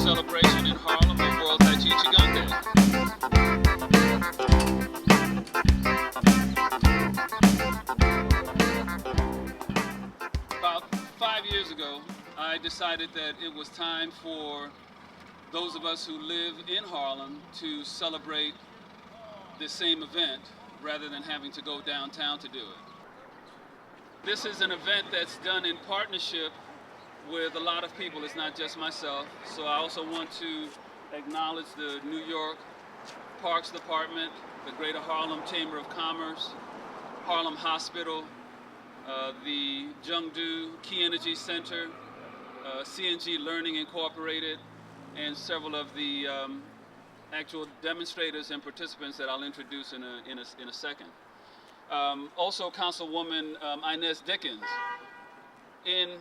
celebration in Harlem of World Taijiquan Day. About 5 years ago, I decided that it was time for those of us who live in Harlem to celebrate this same event rather than having to go downtown to do it. This is an event that's done in partnership with a lot of people. It's not just myself. So I also want to acknowledge the New York Parks Department, the Greater Harlem Chamber of Commerce, Harlem Hospital, the Jungdu Key Energy Center, CNG Learning Incorporated, and several of the actual demonstrators and participants that I'll introduce in a second. Also Councilwoman Inez Dickens. In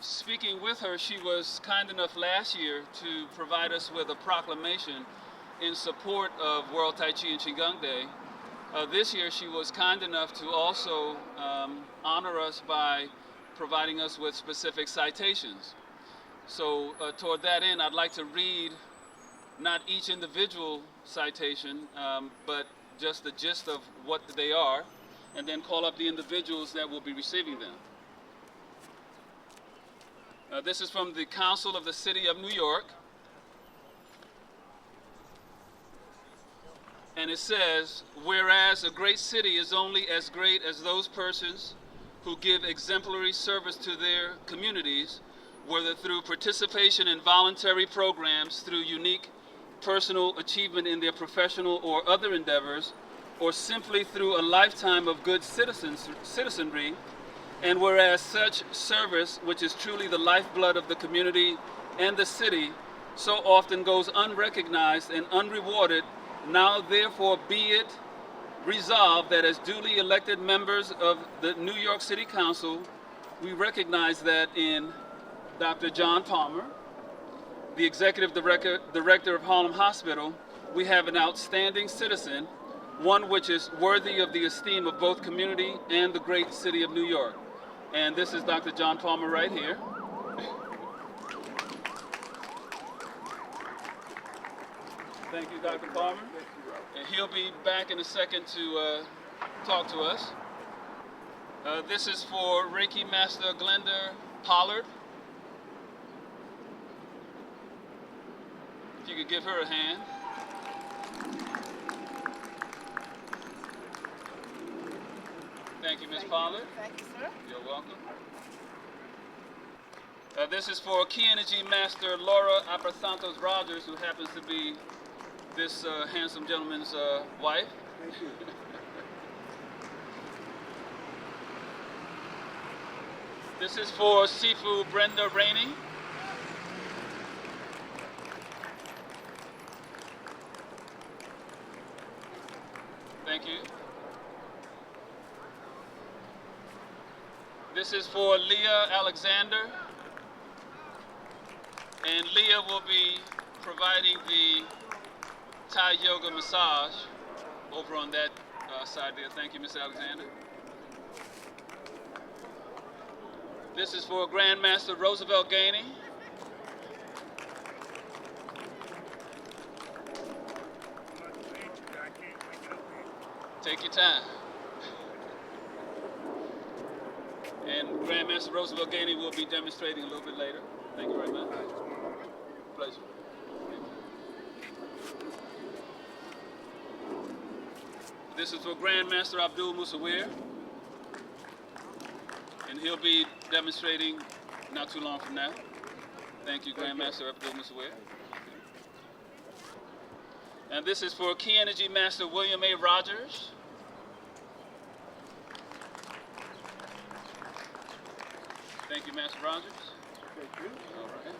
speaking with her, she was kind enough last year to provide us with a proclamation in support of World Tai Chi and Qigong Day. This year she was kind enough to also honor us by providing us with specific citations. So toward that end, I'd like to read not each individual citation, but just the gist of what they are, and then call up the individuals that will be receiving them. This is from the Council of the City of New York, and it says, whereas a great city is only as great as those persons who give exemplary service to their communities, whether through participation in voluntary programs, through unique personal achievement in their professional or other endeavors, or simply through a lifetime of good citizenry, and whereas such service, which is truly the lifeblood of the community and the city, so often goes unrecognized and unrewarded, now therefore be it resolved that as duly elected members of the New York City Council, we recognize that in Dr. John Palmer, the Executive Director of Harlem Hospital, we have an outstanding citizen, one which is worthy of the esteem of both community and the great city of New York. And this is Dr. John Palmer right here. Thank you, Dr. Palmer. And he'll be back in a second to talk to us. This is for Reiki Master Glenda Pollard. If you could give her a hand. Thank you, Ms. Pollard. Thank you, sir. You're welcome. This is for Key Energy Master Laura Apersantos Rogers, who happens to be this handsome gentleman's wife. Thank you. This is for Sifu Brenda Rainey. Thank you. This is for Leah Alexander, and Leah will be providing the Thai yoga massage over on that side there. Thank you, Ms. Alexander. This is for Grandmaster Roosevelt Gainey. Take your time. And Grandmaster Roosevelt Gainey will be demonstrating a little bit later. Thank you very much. Pleasure. This is for Grandmaster Abdul Musawwir, and he'll be demonstrating not too long from now. Thank you, Grandmaster Abdul Musawwir. And this is for Key Energy Master William A. Rogers. Thank you, Master Rogers. Thank you. All right.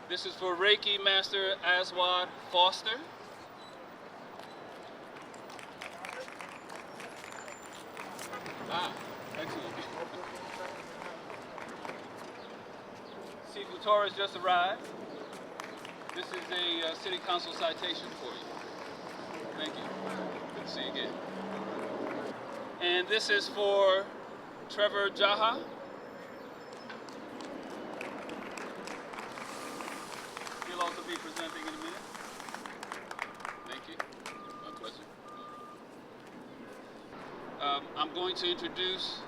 This is for Reiki Master Aswad Foster. Excellent. Sifu Torres just arrived. This is a City Council citation for you. Thank you. Good to see you again. And this is for Trevor Jaha. He'll also be presenting in a minute. Thank you. My pleasure. I'm going to introduce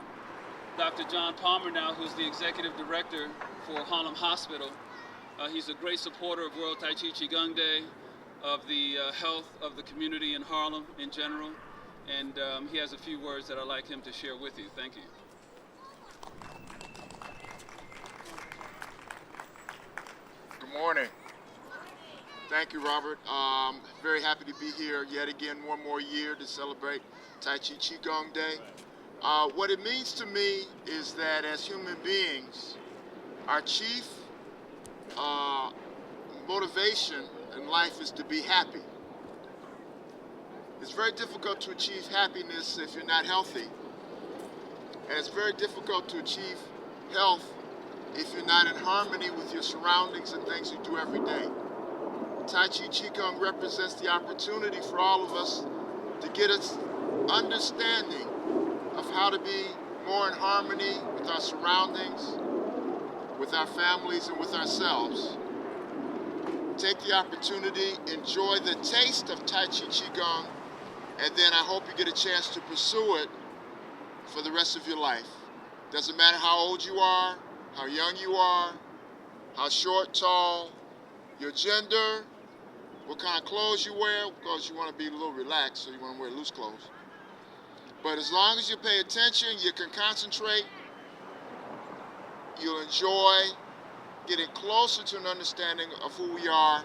Dr. John Palmer now, who's the executive director for Harlem Hospital. He's a great supporter of World Tai Chi Qigong Day, of the health of the community in Harlem in general, and he has a few words that I'd like him to share with you. Thank you. Good morning. Thank you, Robert. Very happy to be here yet again, one more year to celebrate Tai Chi Qigong Day. What it means to me is that as human beings, our chief motivation in life is to be happy. It's very difficult to achieve happiness if you're not healthy. And it's very difficult to achieve health if you're not in harmony with your surroundings and things you do every day. Tai Chi Qigong represents the opportunity for all of us to get us understanding of how to be more in harmony with our surroundings, with our families, and with ourselves. Take the opportunity, enjoy the taste of Tai Chi Qigong, and then I hope you get a chance to pursue it for the rest of your life. Doesn't matter how old you are, how young you are, how short, tall, your gender, what kind of clothes you wear, because you want to be a little relaxed, so you want to wear loose clothes. But as long as you pay attention, you can concentrate, you'll enjoy getting closer to an understanding of who we are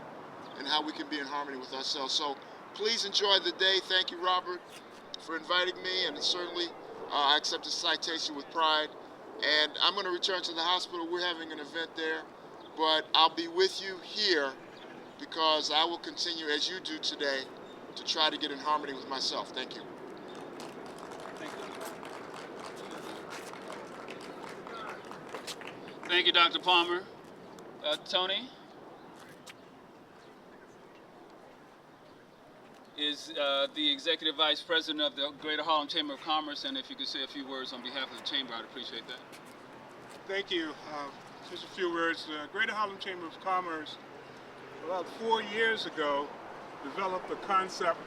and how we can be in harmony with ourselves. So please enjoy the day. Thank you, Robert, for inviting me, and certainly I accept the citation with pride. And I'm going to return to the hospital. We're having an event there, but I'll be with you here because I will continue, as you do today, to try to get in harmony with myself. Thank you. Thank you, Dr. Palmer. Tony is the Executive Vice President of the Greater Harlem Chamber of Commerce, and if you could say a few words on behalf of the Chamber, I'd appreciate that. Thank you. Just a few words. The Greater Harlem Chamber of Commerce, about 4 years ago, developed the concept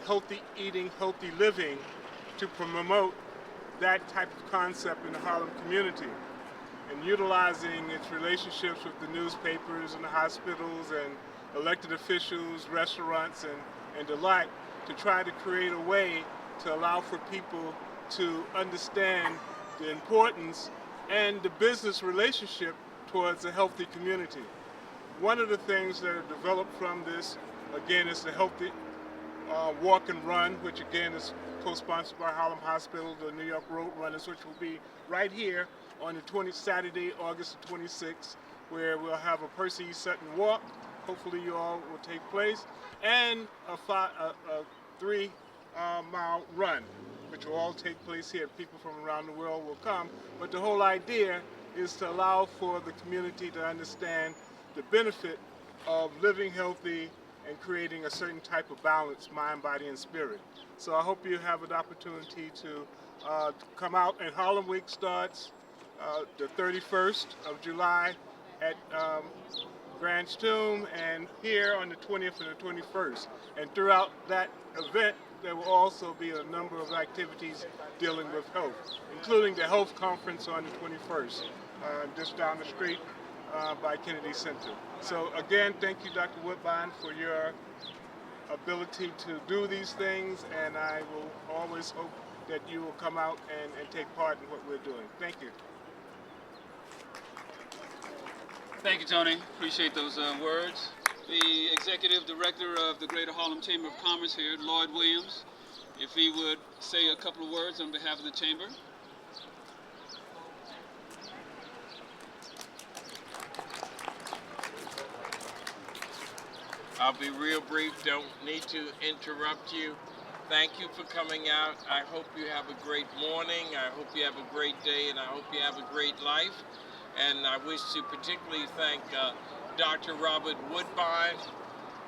healthy eating, healthy living to promote that type of concept in the Harlem community, and utilizing its relationships with the newspapers and the hospitals and elected officials, restaurants, and the like, to try to create a way to allow for people to understand the importance and the business relationship towards a healthy community. One of the things that are developed from this, again, is the healthy walk and run, which again is co-sponsored by Harlem Hospital, the New York Road Runners, which will be right here on the Saturday, August 26th, where we'll have a Percy E. Sutton walk. Hopefully you all will take place, and a 3-mile run, which will all take place here. People from around the world will come, but the whole idea is to allow for the community to understand the benefit of living healthy and creating a certain type of balance, mind, body, and spirit. So I hope you have an opportunity to come out, and Harlem Week starts the 31st of July at Grand's Tomb, and here on the 20th and the 21st. And throughout that event, there will also be a number of activities dealing with health, including the health conference on the 21st, just down the street by Kennedy Center. So again, thank you, Dr. Woodbine, for your ability to do these things, and I will always hope that you will come out and take part in what we're doing. Thank you. Thank you, Tony. Appreciate those words. The Executive Director of the Greater Harlem Chamber of Commerce here, Lloyd Williams, if he would say a couple of words on behalf of the Chamber. I'll be real brief, don't need to interrupt you. Thank you for coming out. I hope you have a great morning, I hope you have a great day, and I hope you have a great life. And I wish to particularly thank Dr. Robert Woodbine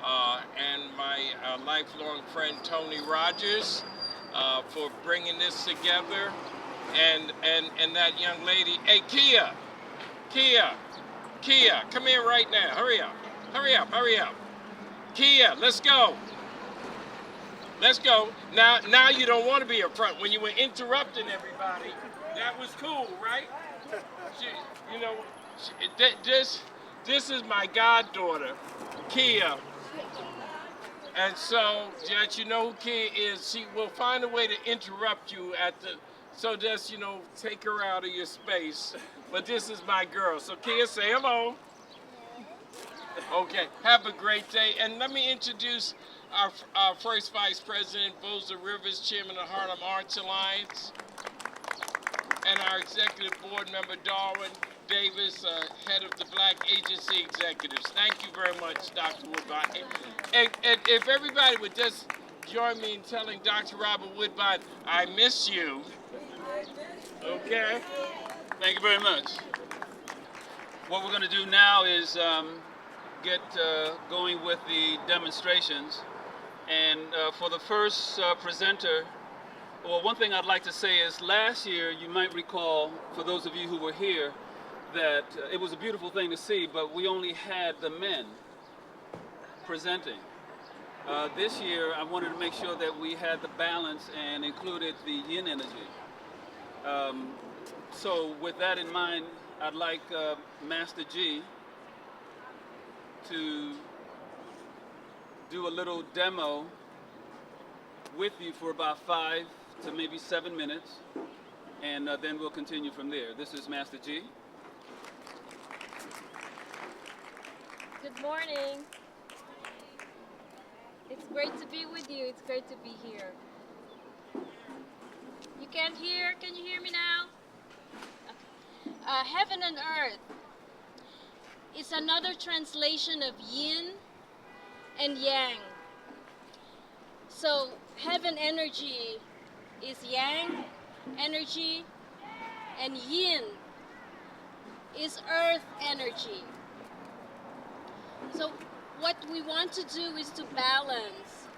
and my lifelong friend Tony Rogers for bringing this together. and that young lady. Hey, Kia, come here right now. Hurry up. Kia, let's go. Now you don't want to be up front when you were interrupting everybody. That was cool, right? This is my goddaughter, Kia. And so that you know who Kia is, she will find a way to interrupt you so just, take her out of your space. But this is my girl. So Kia, say hello. Okay, have a great day. And let me introduce our first Vice President, Boza Rivers, Chairman of Harlem Arts Alliance, and our Executive Board Member, Darwin Davis, Head of the Black Agency Executives. Thank you very much, Dr. Woodbine. And if everybody would just join me in telling Dr. Robert Woodbine, I miss you. Okay? Thank you very much. What we're going to do now is get going with the demonstrations. And for the first presenter, well, one thing I'd like to say is last year, you might recall, for those of you who were here, that it was a beautiful thing to see, but we only had the men presenting. This year, I wanted to make sure that we had the balance and included the yin energy. So with that in mind, I'd like Master G to do a little demo with you for about 5 to maybe 7 minutes, and then we'll continue from there. This is Master G. Good morning. It's great to be with you. It's great to be here. You can't hear? Can you hear me now? Okay. Heaven and earth is another translation of yin and yang. So heaven energy is yang energy, and yin is earth energy. So what we want to do is to balance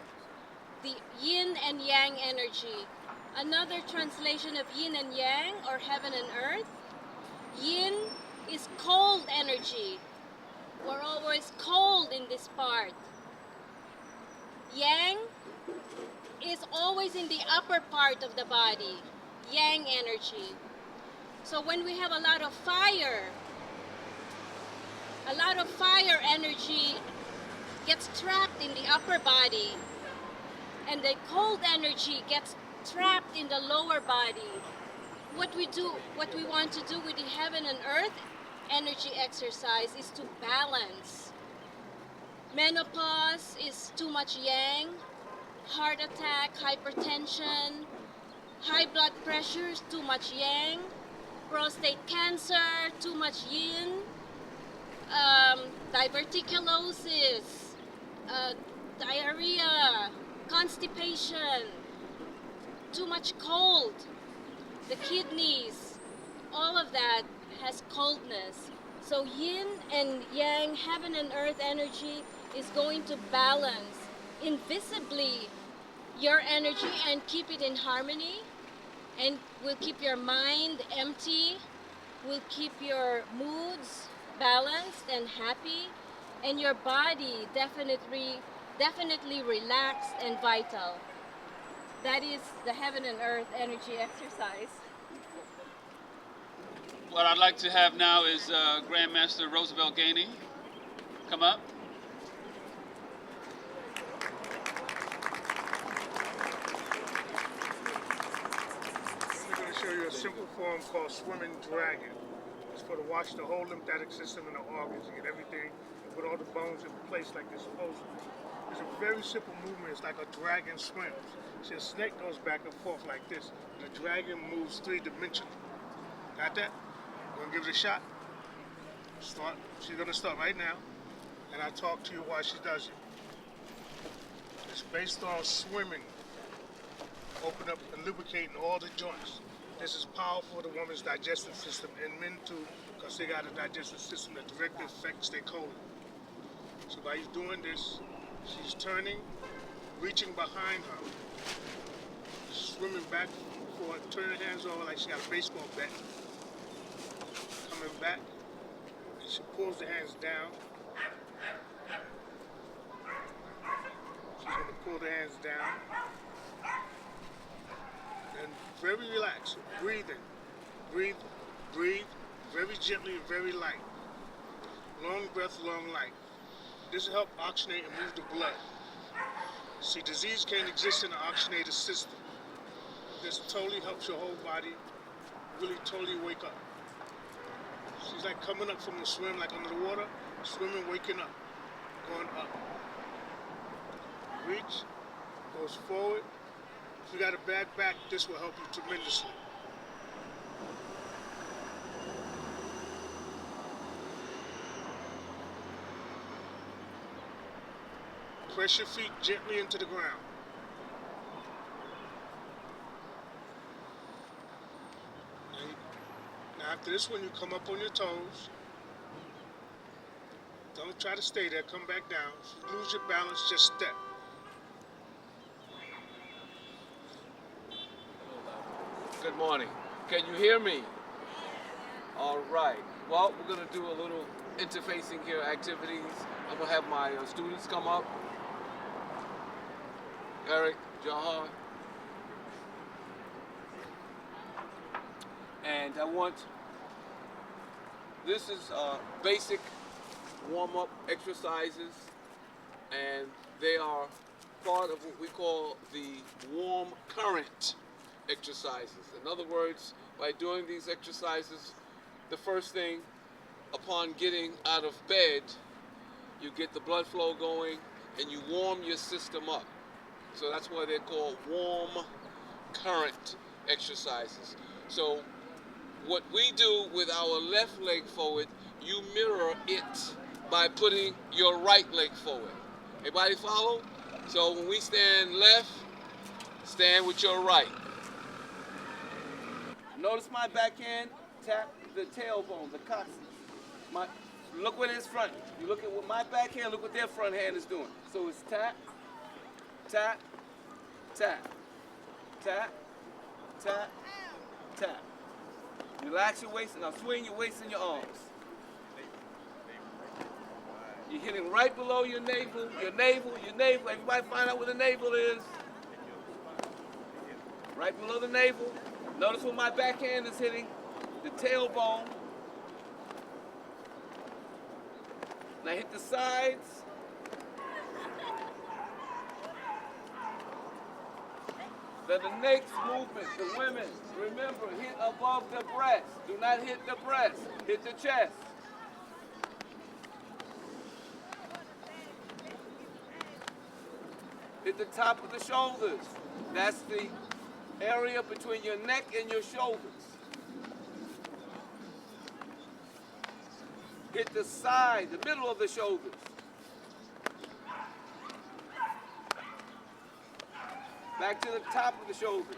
the yin and yang energy. Another translation of yin and yang, or heaven and earth. Yin is cold energy. We're always cold in this part. Yang is always in the upper part of the body. Yang energy. So when we have a lot of fire energy gets trapped in the upper body, and the cold energy gets trapped in the lower body. What we want to do with the heaven and earth energy exercise is to balance. Menopause is too much yang, heart attack, hypertension, high blood pressure is too much yang, prostate cancer, too much yin, diverticulosis, diarrhea, constipation, too much cold, the kidneys, all of that has coldness. So yin and yang, heaven and earth energy is going to balance invisibly your energy and keep it in harmony, and will keep your mind empty, will keep your moods balanced and happy, and your body definitely relaxed and vital. That is the heaven and earth energy exercise. What I'd like to have now is Grandmaster Roosevelt Gainey come up. I'm going to show you a simple form called swimming dragon. It's for to wash the whole lymphatic system and the organs and get everything and put all the bones in place like they're supposed to. It's a very simple movement. It's like a dragon swims. See, a snake goes back and forth like this. And the dragon moves three-dimensional. Got that? You want to give it a shot? Start. She's going to start right now. And I'll talk to you while she does it. It's based on swimming. Open up and lubricating all the joints. This is powerful for the woman's digestive system, and men too, because they got a digestive system that directly affects their colon. So by doing this, she's turning, reaching behind her, swimming back and forward, turn her hands over like she got a baseball bat. Coming back, and she pulls the hands down. She's going to pull the hands down. And very relaxed, breathing. Breathe, breathe, very gently and very light. Long breath, long light. This will help oxygenate and move the blood. See, disease can't exist in an oxygenated system. This totally helps your whole body really totally wake up. She's like coming up from the swim, like under the water, swimming, waking up, going up. Reach, goes forward. If you got a bad back, this will help you tremendously. Press your feet gently into the ground. Now after this one, you come up on your toes. Don't try to stay there, come back down. If you lose your balance, just step. Good morning. Can you hear me? All right. Well, we're going to do a little interfacing here activities. I'm going to have my students come up. Eric, Jahan. And I want, this is basic warm-up exercises, and they are part of what we call the warm current exercises. In other words, by doing these exercises, the first thing upon getting out of bed, you get the blood flow going and you warm your system up. So that's why they're called warm current exercises. So what we do with our left leg forward, you mirror it by putting your right leg forward. Everybody follow? So when we stand left, stand with your right. Notice my backhand tap the tailbone, the coccyx. Look what his front. You look at what my backhand, look what their front hand is doing. So it's tap, tap, tap, tap, tap, tap. Relax your waist, and now swing your waist and your arms. You're hitting right below your navel, your navel, your navel. Everybody find out where the navel is. Right below the navel. Notice where my backhand is hitting, the tailbone. Now hit the sides. The next movement, the women, remember, hit above the breast. Do not hit the breast, hit the chest. Hit the top of the shoulders. That's the area between your neck and your shoulders. Hit the side, the middle of the shoulders. Back to the top of the shoulders.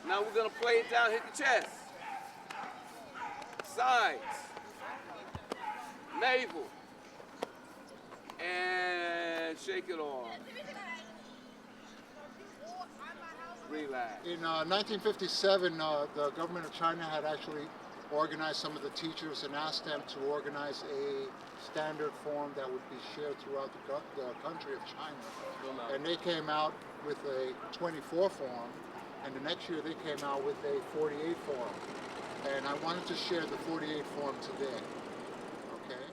Now we're going to play it down, hit the chest. Sides. Navel. And shake it off. Relax. In 1957, the government of China had actually organized some of the teachers and asked them to organize a standard form that would be shared throughout the country of China. And they came out with a 24 form, and the next year they came out with a 48 form. And I wanted to share the 48 form today. Okay?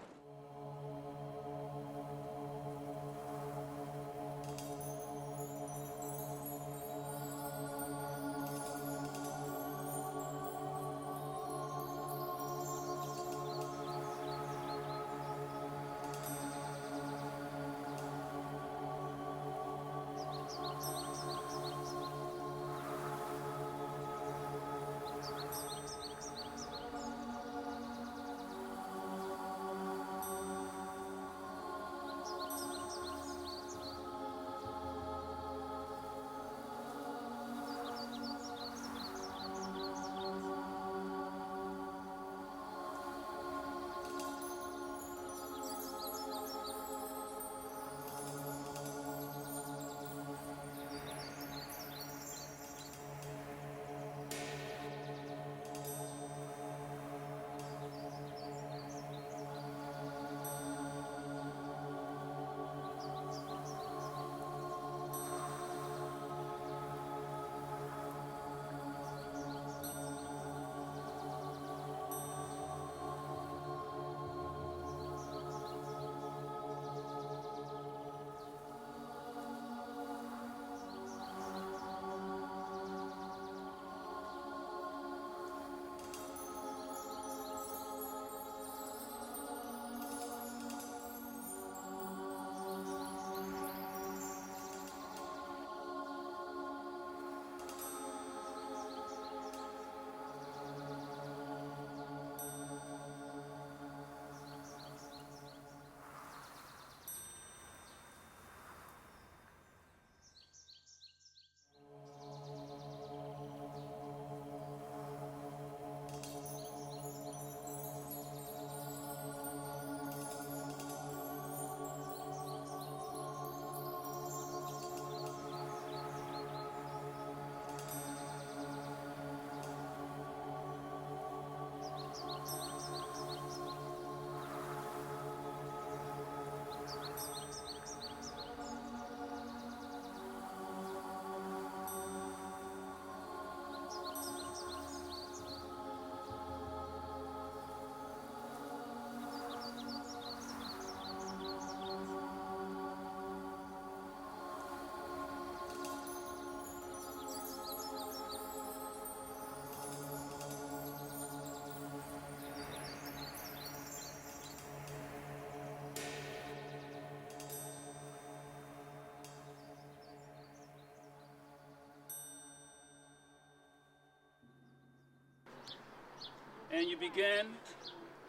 And you begin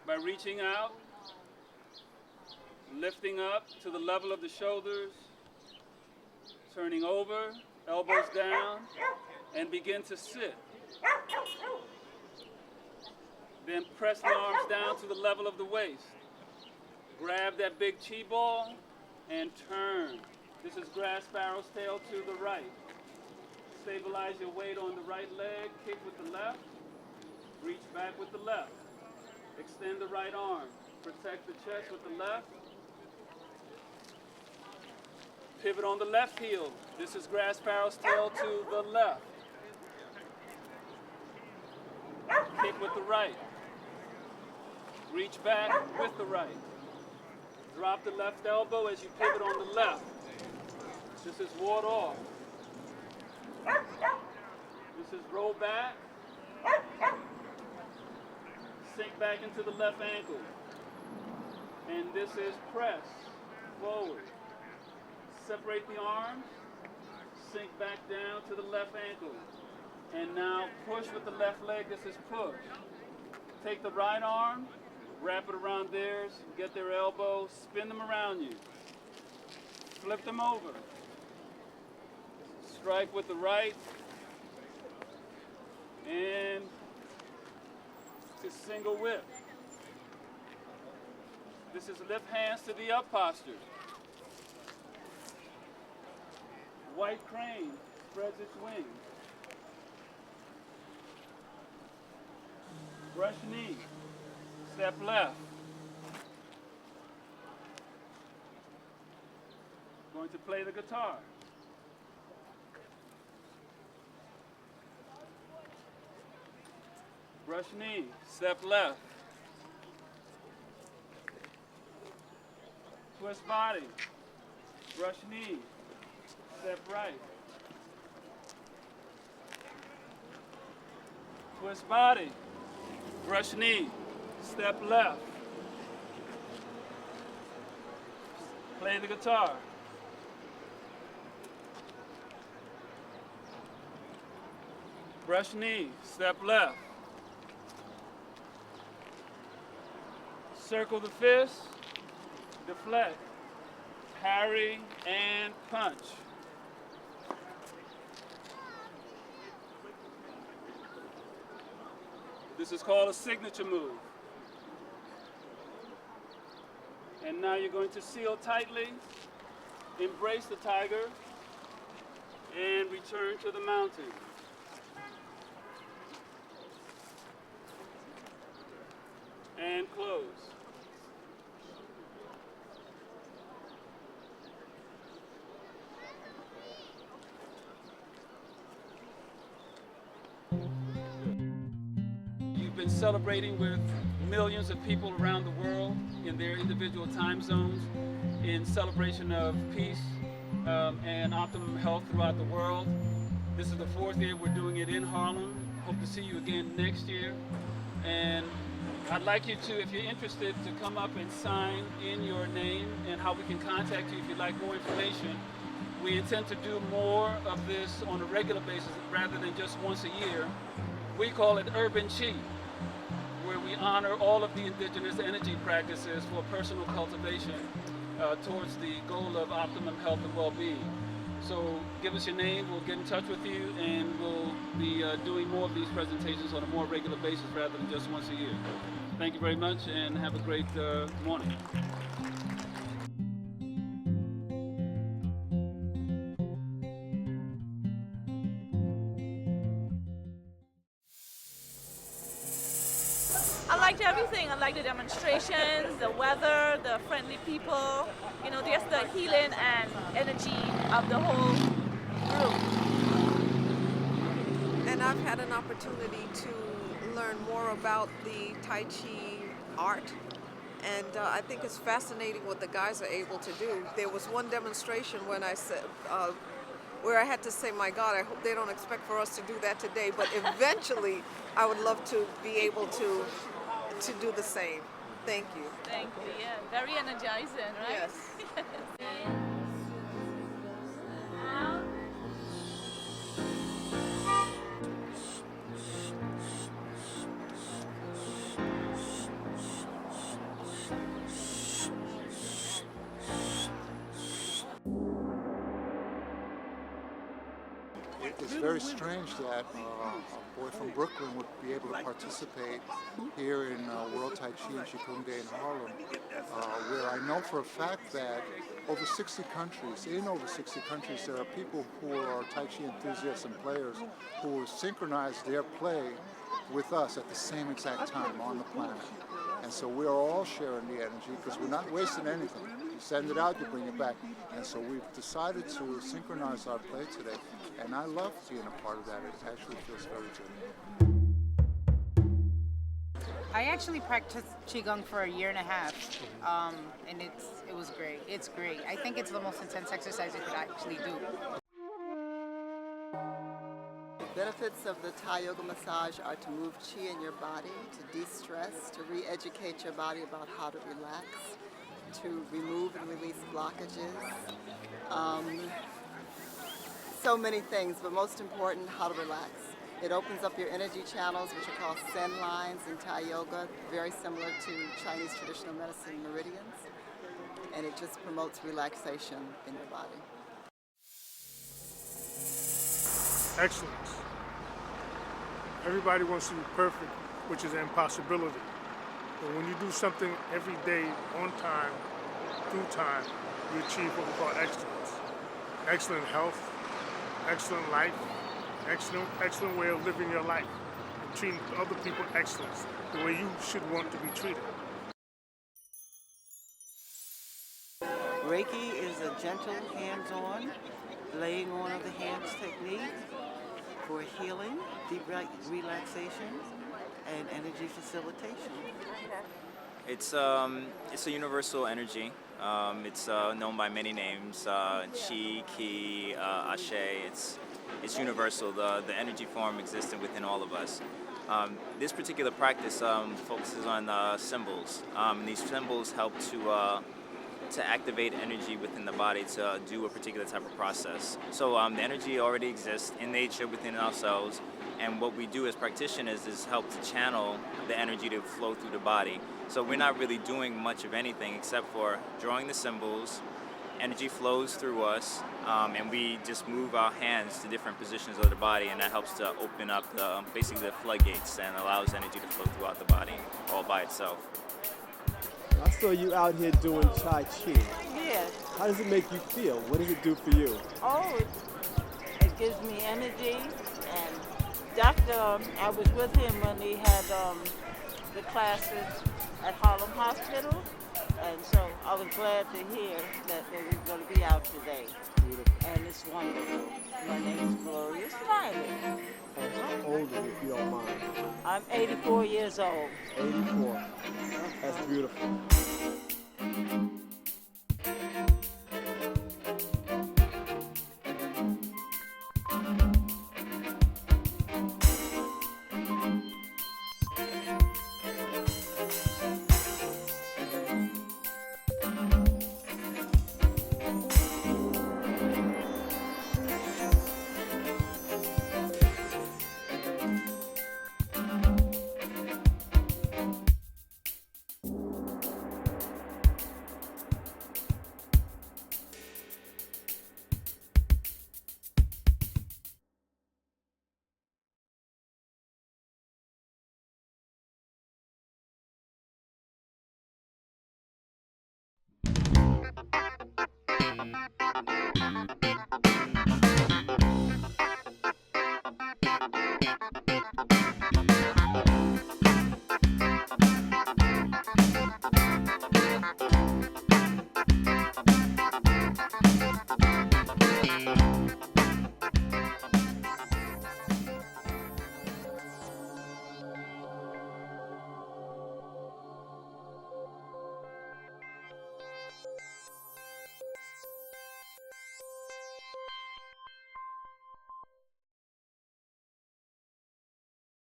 by reaching out, lifting up to the level of the shoulders, turning over, elbows down, and begin to sit. Then press the arms down to the level of the waist. Grab that big chi ball and turn. This is grass sparrow's tail to the right. Stabilize your weight on the right leg, kick with the left, reach back with the left. Extend the right arm, protect the chest with the left. Pivot on the left heel. This is grass sparrow's tail to the left. Kick with the right. Reach back with the right. Drop the left elbow as you pivot on the left. This is ward off. This is roll back. Sink back into the left ankle. And this is press forward. Separate the arms. Sink back down to the left ankle. And now push with the left leg. This is push. Take the right arm, wrap it around theirs, get their elbow, spin them around you. Flip them over. Strike with the right. And to single whip. This is lift hands to the up posture. White crane spreads its wings. Brush knee, step left. Going to play the guitar. Brush knee, step left. Twist body, brush knee, step right. Twist body, brush knee, step left. Play the guitar. Brush knee, step left. Circle the fist, deflect, parry, and punch. This is called a signature move. And now you're going to seal tightly, embrace the tiger, and return to the mountain. And close. You've been celebrating with millions of people around the world in their individual time zones in celebration of peace and optimum health throughout the world. This is the 4th year we're doing it in Harlem. Hope to see you again next year. And I'd like you to, if you're interested, to come up and sign in your name and how we can contact you if you'd like more information. We intend to do more of this on a regular basis rather than just once a year. We call it UrbanQi, where we honor all of the indigenous energy practices for personal cultivation towards the goal of optimum health and well-being. So give us your name, we'll get in touch with you, and we'll be doing more of these presentations on a more regular basis rather than just once a year. Thank you very much, and have a great morning. I liked everything. I liked the demonstrations, the weather, the friendly people, you know, just the healing and energy of the whole group. And I've had an opportunity to learn more about the Tai Chi art. And I think it's fascinating what the guys are able to do. There was one demonstration when I said, where I had to say, my God, I hope they don't expect for us to do that today. But eventually, I would love to be able to do the same. Thank you. Thank you. Yeah, very energizing, right? Yes. very strange that a boy from Brooklyn would be able to participate here in World Tai Chi and Qigong Day in Harlem, where I know for a fact that in over 60 countries, there are people who are Tai Chi enthusiasts and players who will synchronize their play with us at the same exact time on the planet. And so we are all sharing the energy because we're not wasting anything. You send it out, you bring it back. And so we've decided to synchronize our play today. And I love being a part of that. It actually feels very good. I actually practiced Qigong for a year and a half, and it was great. It's great. I think it's the most intense exercise you could actually do. Benefits of the Thai yoga massage are to move chi in your body, to de-stress, to re-educate your body about how to relax, to remove and release blockages. So many things, but most important, how to relax. It opens up your energy channels, which are called sen lines in Thai yoga, very similar to Chinese traditional medicine meridians. And it just promotes relaxation in your body. Excellence. Everybody wants to be perfect, which is an impossibility. But when you do something every day, on time, through time, you achieve what we call excellence. Excellent health, excellent life, excellent way of living your life, and treating other people excellence, the way you should want to be treated. Reiki is a gentle, hands-on, laying on of the hands technique for healing, deep relaxation, and energy facilitation. It's a universal energy. It's known by many names: Qi, Qi, Ashe. It's universal. The energy form existent within all of us. This particular practice focuses on symbols. These symbols help to activate energy within the body to do a particular type of process. So the energy already exists in nature within ourselves, and what we do as practitioners is help to channel the energy to flow through the body. So we're not really doing much of anything except for drawing the symbols. Energy flows through us, and we just move our hands to different positions of the body, and that helps to open up basically the floodgates and allows energy to flow throughout the body all by itself. I saw you out here doing Tai Chi. Yes. How does it make you feel? What does it do for you? Oh, it gives me energy. And Doctor, I was with him when he had the classes at Harlem Hospital. And so I was glad to hear that they were going to be out today. Beautiful. And it's wonderful. My name is Gloria Smiley. And how old are you, if you don't mind? I'm 84 years old. 84. That's beautiful.